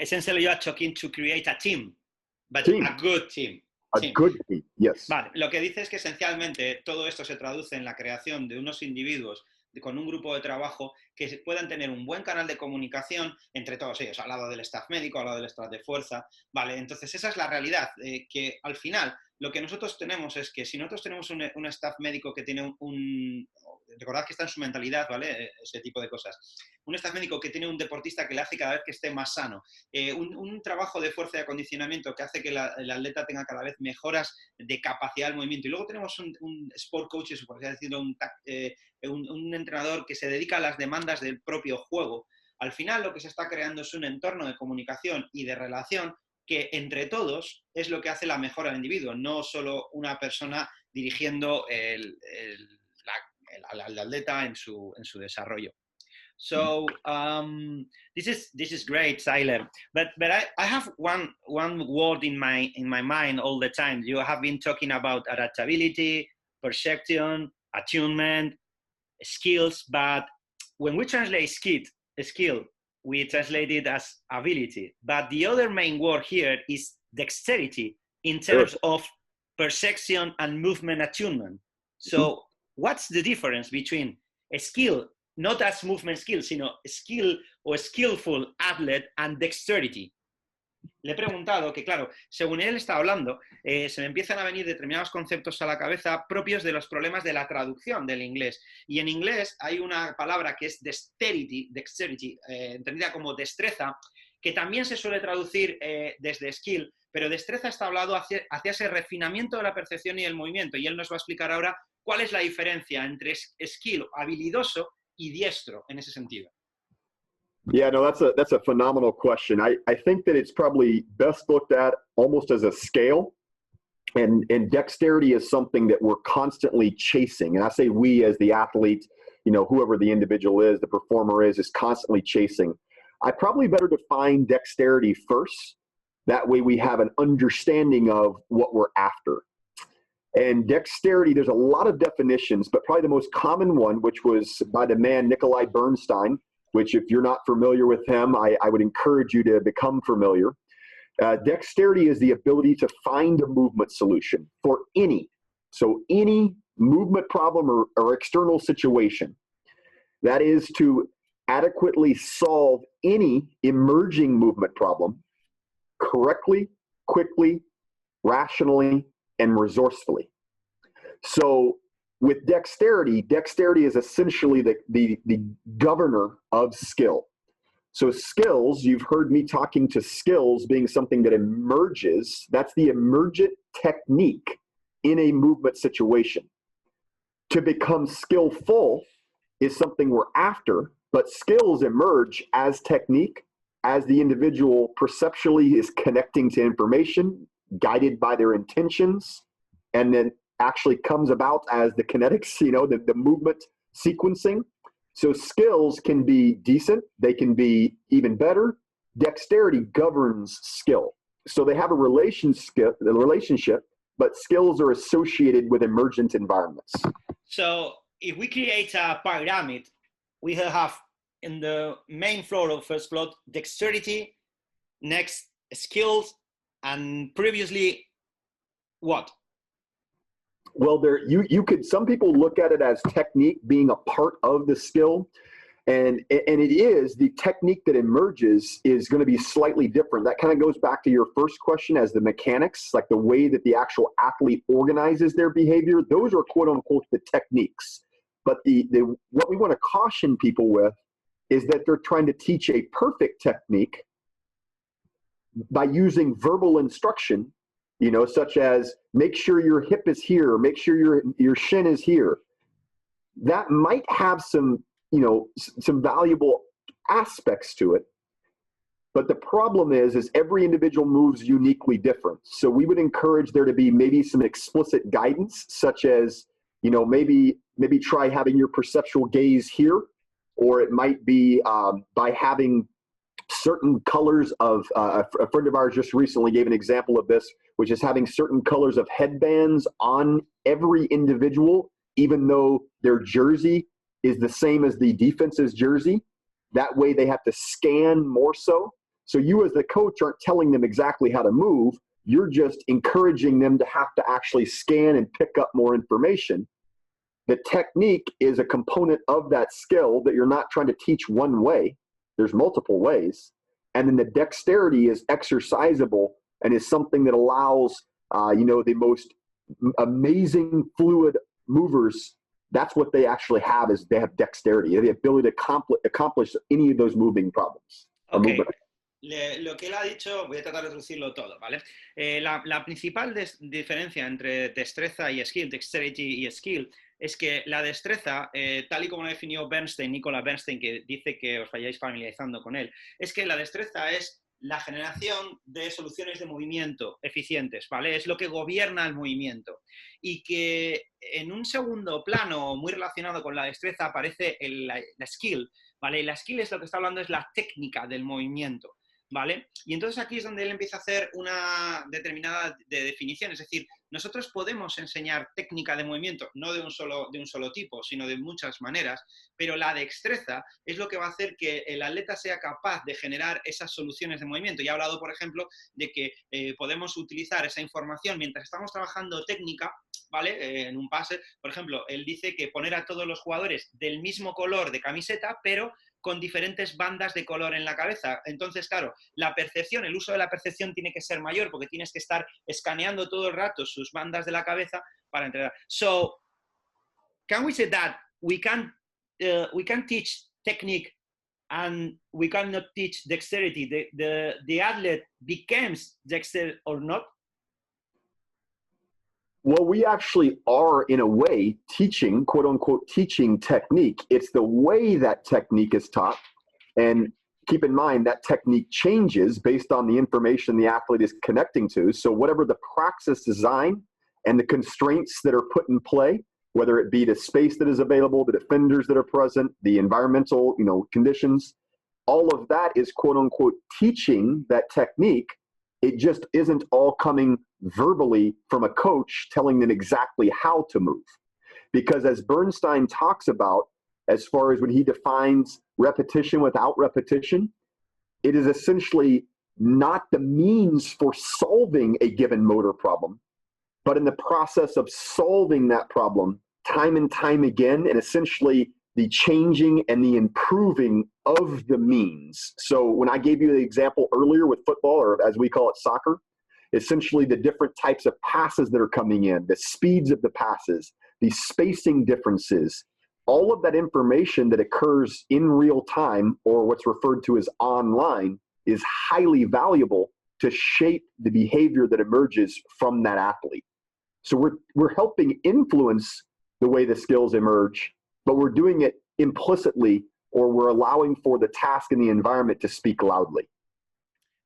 essentially you are talking to create a team, but Team. a good team. A good team, yes. Vale, lo que dice es que esencialmente todo esto se traduce en la creación de unos individuos con un grupo de trabajo que puedan tener un buen canal de comunicación entre todos ellos, al lado del staff médico, al lado del staff de fuerza, ¿vale? Entonces esa es la realidad, que al final lo que nosotros tenemos es que si nosotros tenemos un staff médico que tiene recordad que está en su mentalidad, ¿vale? Ese tipo de cosas. Un staff médico que tiene un deportista que le hace cada vez que esté más sano. Un trabajo de fuerza y acondicionamiento que hace que el atleta tenga cada vez mejoras de capacidad del movimiento. Y luego tenemos un sport coach, por así decirlo, un entrenador que se dedica a las demandas del propio juego. Al final lo que se está creando es un entorno de comunicación y de relación que entre todos es lo que hace la mejora al individuo, no solo una persona dirigiendo al atleta en su desarrollo. So this is great, Tyler. But I have one word in my mind all the time. You have been talking about adaptability, perception, attunement, skills. But when we translate skill, we translate it as ability. But the other main word here is dexterity in terms of perception and movement attunement. So what's the difference between a skill, not as movement skill, sino skill o skillful athlete and dexterity? Le he preguntado que, claro, según él está hablando, se me empiezan a venir determinados conceptos a la cabeza propios de los problemas de la traducción del inglés. Y en inglés hay una palabra que es dexterity, entendida como destreza, que también se suele traducir desde skill, pero destreza está hablado hacia ese refinamiento de la percepción y el movimiento. Y él nos va a explicar ahora cuál es la diferencia entre skill, habilidoso, y diestro en ese sentido. Yeah, no, that's a phenomenal question. I think that it's probably best looked at almost as a scale, and dexterity is something that we're constantly chasing. And I say we as the athlete, whoever the individual is, the performer is constantly chasing. I probably better define dexterity first. That way we have an understanding of what we're after. And dexterity, there's a lot of definitions, but probably the most common one, which was by the man Nikolai Bernstein, which if you're not familiar with him, I would encourage you to become familiar. Dexterity is the ability to find a movement solution for any movement problem or external situation. That is to adequately solve any emerging movement problem correctly, quickly, rationally, and resourcefully. So with dexterity, dexterity is essentially the governor of skill. So skills, you've heard me talking to skills being something that emerges. That's the emergent technique in a movement situation. To become skillful is something we're after, but skills emerge as technique, as the individual perceptually is connecting to information, guided by their intentions, and then actually comes about as the kinetics, the movement sequencing. So skills can be decent, they can be even better. Dexterity governs skill. So they have a relationship, but skills are associated with emergent environments. So if we create a pyramid, we have in the main floor of first floor dexterity, next skills, and previously what? Well, you could, some people look at it as technique being a part of the skill, and it is. The technique that emerges is going to be slightly different. That kind of goes back to your first question as the mechanics, like the way that the actual athlete organizes their behavior. Those are quote unquote the techniques. But what we want to caution people with is that they're trying to teach a perfect technique by using verbal instruction, such as make sure your hip is here, make sure your shin is here. That might have some valuable aspects to it. But the problem is every individual moves uniquely different. So we would encourage there to be maybe some explicit guidance, such as, maybe try having your perceptual gaze here, or it might be by having certain colors of, a friend of ours just recently gave an example of this, which is having certain colors of headbands on every individual, even though their jersey is the same as the defense's jersey. That way they have to scan more so. So you as the coach aren't telling them exactly how to move. You're just encouraging them to have to actually scan and pick up more information. The technique is a component of that skill that you're not trying to teach one way. There's multiple ways. And then the dexterity is exercisable and is something that allows, the most amazing fluid movers. That's what they actually have, is they have dexterity, the ability to accomplish any of those moving problems. Okay. Lo que él ha dicho, voy a tratar de traducirlo todo, ¿vale? La principal diferencia entre destreza y skill, dexterity y skill, es que la destreza, tal y como lo definió Nicola Bernstein, que dice que os vayáis familiarizando con él, es que la destreza es la generación de soluciones de movimiento eficientes, ¿vale? Es lo que gobierna el movimiento. Y que en un segundo plano, muy relacionado con la destreza, aparece la skill, ¿vale? Y la skill es lo que está hablando, es la técnica del movimiento, ¿vale? Y entonces aquí es donde él empieza a hacer una determinada definición, es decir, nosotros podemos enseñar técnica de movimiento, no de un solo tipo, sino de muchas maneras, pero la destreza es lo que va a hacer que el atleta sea capaz de generar esas soluciones de movimiento. Ya he hablado, por ejemplo, de que podemos utilizar esa información mientras estamos trabajando técnica, ¿vale? En un pase, por ejemplo, él dice que poner a todos los jugadores del mismo color de camiseta, pero con diferentes bandas de color en la cabeza. Entonces, claro, la percepción, el uso de la percepción tiene que ser mayor porque tienes que estar escaneando todo el rato sus bandas de la cabeza para entrenar. So, can we say that we can teach technique and we cannot teach dexterity? The athlete becomes dexterous or not? Well, we actually are, in a way, teaching, quote unquote, teaching technique. It's the way that technique is taught. And keep in mind that technique changes based on the information the athlete is connecting to. So whatever the praxis design and the constraints that are put in play, whether it be the space that is available, the defenders that are present, the environmental, conditions, all of that is, quote unquote, teaching that technique. It just isn't all coming verbally from a coach telling them exactly how to move. Because as Bernstein talks about, as far as when he defines repetition without repetition, it is essentially not the means for solving a given motor problem, but in the process of solving that problem time and time again, and essentially the changing and the improving of the means. So when I gave you the example earlier with football, or as we call it, soccer, essentially the different types of passes that are coming in, the speeds of the passes, the spacing differences, all of that information that occurs in real time, or what's referred to as online, is highly valuable to shape the behavior that emerges from that athlete. So we're helping influence the way the skills emerge, but we're doing it implicitly, or we're allowing for the task and the environment to speak loudly.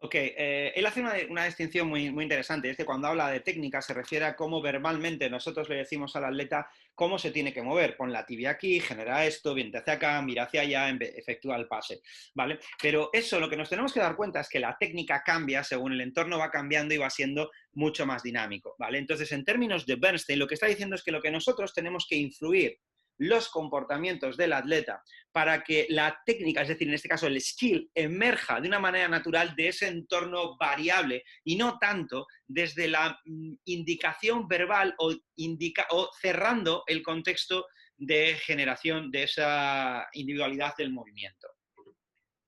Ok, él hace una distinción muy interesante, es que cuando habla de técnica se refiere a cómo verbalmente nosotros le decimos al atleta cómo se tiene que mover. Pon la tibia aquí, genera esto, viente hacia acá, mira hacia allá, efectúa el pase, ¿vale? Pero eso, lo que nos tenemos que dar cuenta es que la técnica cambia según el entorno va cambiando y va siendo mucho más dinámico, ¿vale? Entonces, en términos de Bernstein, lo que está diciendo es que lo que nosotros tenemos que influir los comportamientos del atleta para que la técnica, es decir, en este caso el skill, emerja de una manera natural de ese entorno variable y no tanto desde la indicación verbal o cerrando el contexto de generación de esa individualidad del movimiento.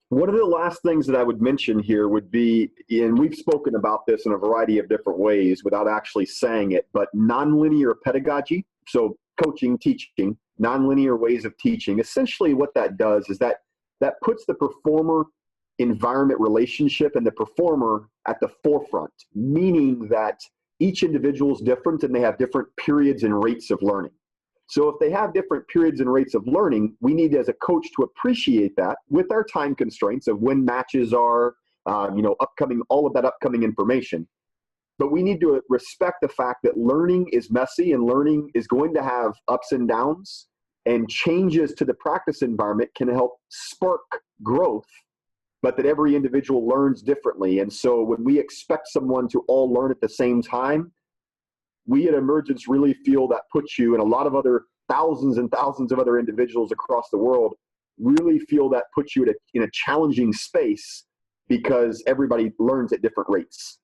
One of the last things that I would mention here would be, and we've spoken about this in a variety of different ways without actually saying it, but nonlinear pedagogy, so coaching, teaching, nonlinear ways of teaching. Essentially what that does is that puts the performer environment relationship and the performer at the forefront, meaning that each individual is different and they have different periods and rates of learning. So if they have different periods and rates of learning, we need as a coach to appreciate that with our time constraints of when matches are, upcoming, all of that upcoming information. But we need to respect the fact that learning is messy and learning is going to have ups and downs, and changes to the practice environment can help spark growth, but that every individual learns differently. And so when we expect someone to all learn at the same time, we at Emergence really feel that puts you, and a lot of other thousands and thousands of other individuals across the world really feel that puts you in a challenging space because everybody learns at different rates.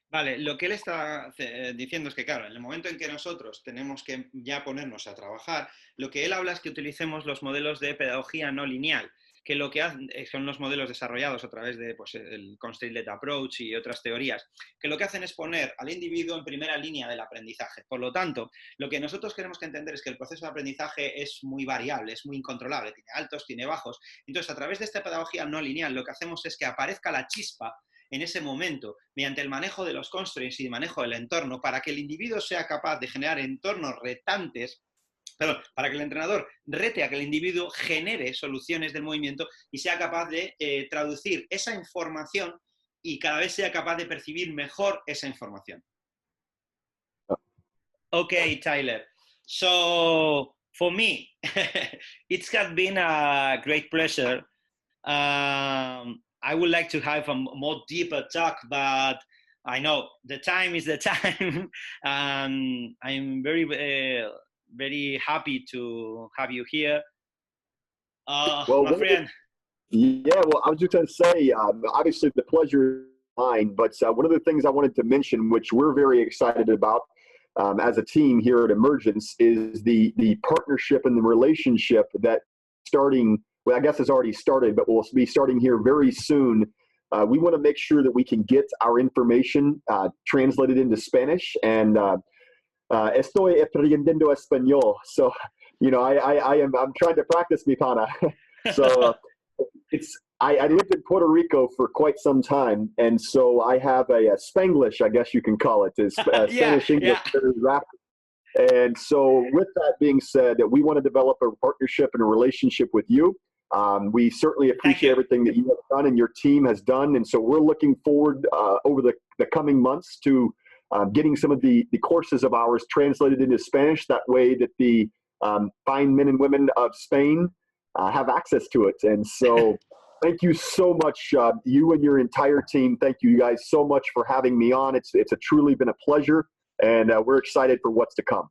Vale, lo que él está diciendo es que, claro, en el momento en que nosotros tenemos que ya ponernos a trabajar, lo que él habla es que utilicemos los modelos de pedagogía no lineal, que lo que hacen son los modelos desarrollados a través de el constraint-led approach y otras teorías, que lo que hacen es poner al individuo en primera línea del aprendizaje. Por lo tanto, lo que nosotros tenemos que entender es que el proceso de aprendizaje es muy variable, es muy incontrolable, tiene altos, tiene bajos. Entonces, a través de esta pedagogía no lineal, lo que hacemos es que aparezca la chispa en ese momento, mediante el manejo de los constraints y el manejo del entorno, para que el individuo sea capaz de generar entornos retantes, para que el entrenador rete a que el individuo genere soluciones del movimiento y sea capaz de traducir esa información y cada vez sea capaz de percibir mejor esa información. Okay, Tyler. So, for me, it has been a great pleasure. I would like to have a more deeper talk, but I know the time is the time. I'm very happy to have you here. My friend. Yeah, well, I was just going to say, obviously the pleasure is mine, but one of the things I wanted to mention, which we're very excited about as a team here at Emergence, is the partnership and the relationship that starting, well, I guess it's already started, but we'll be starting here very soon. We want to make sure that we can get our information translated into Spanish, and estoy aprendiendo español. So, I'm trying to practice mi pana. So I lived in Puerto Rico for quite some time, and so I have a Spanglish, I guess you can call it, Spanish English rap. And so with that being said, that we want to develop a partnership and a relationship with you. We certainly appreciate everything that you have done and your team has done. And so we're looking forward over the coming months to getting some of the courses of ours translated into Spanish. That way that the fine men and women of Spain have access to it. And so thank you so much, you and your entire team. Thank you guys so much for having me on. It's truly been a pleasure, and we're excited for what's to come.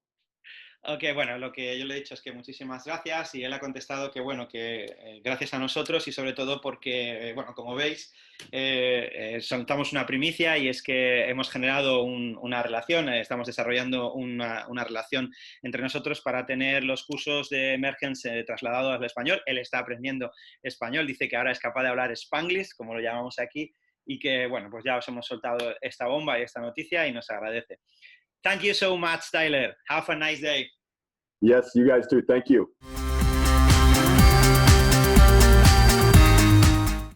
Ok, bueno, lo que yo le he dicho es que muchísimas gracias y él ha contestado que, bueno, que gracias a nosotros y sobre todo porque, bueno, como veis, soltamos una primicia y es que hemos generado una relación, estamos desarrollando una relación entre nosotros para tener los cursos de Emergence trasladados al español. Él está aprendiendo español, dice que ahora es capaz de hablar Spanglish, como lo llamamos aquí, y que, bueno, pues ya os hemos soltado esta bomba y esta noticia y nos agradece. Thank you so much, Tyler. Have a nice day. Yes, you guys too. Thank you.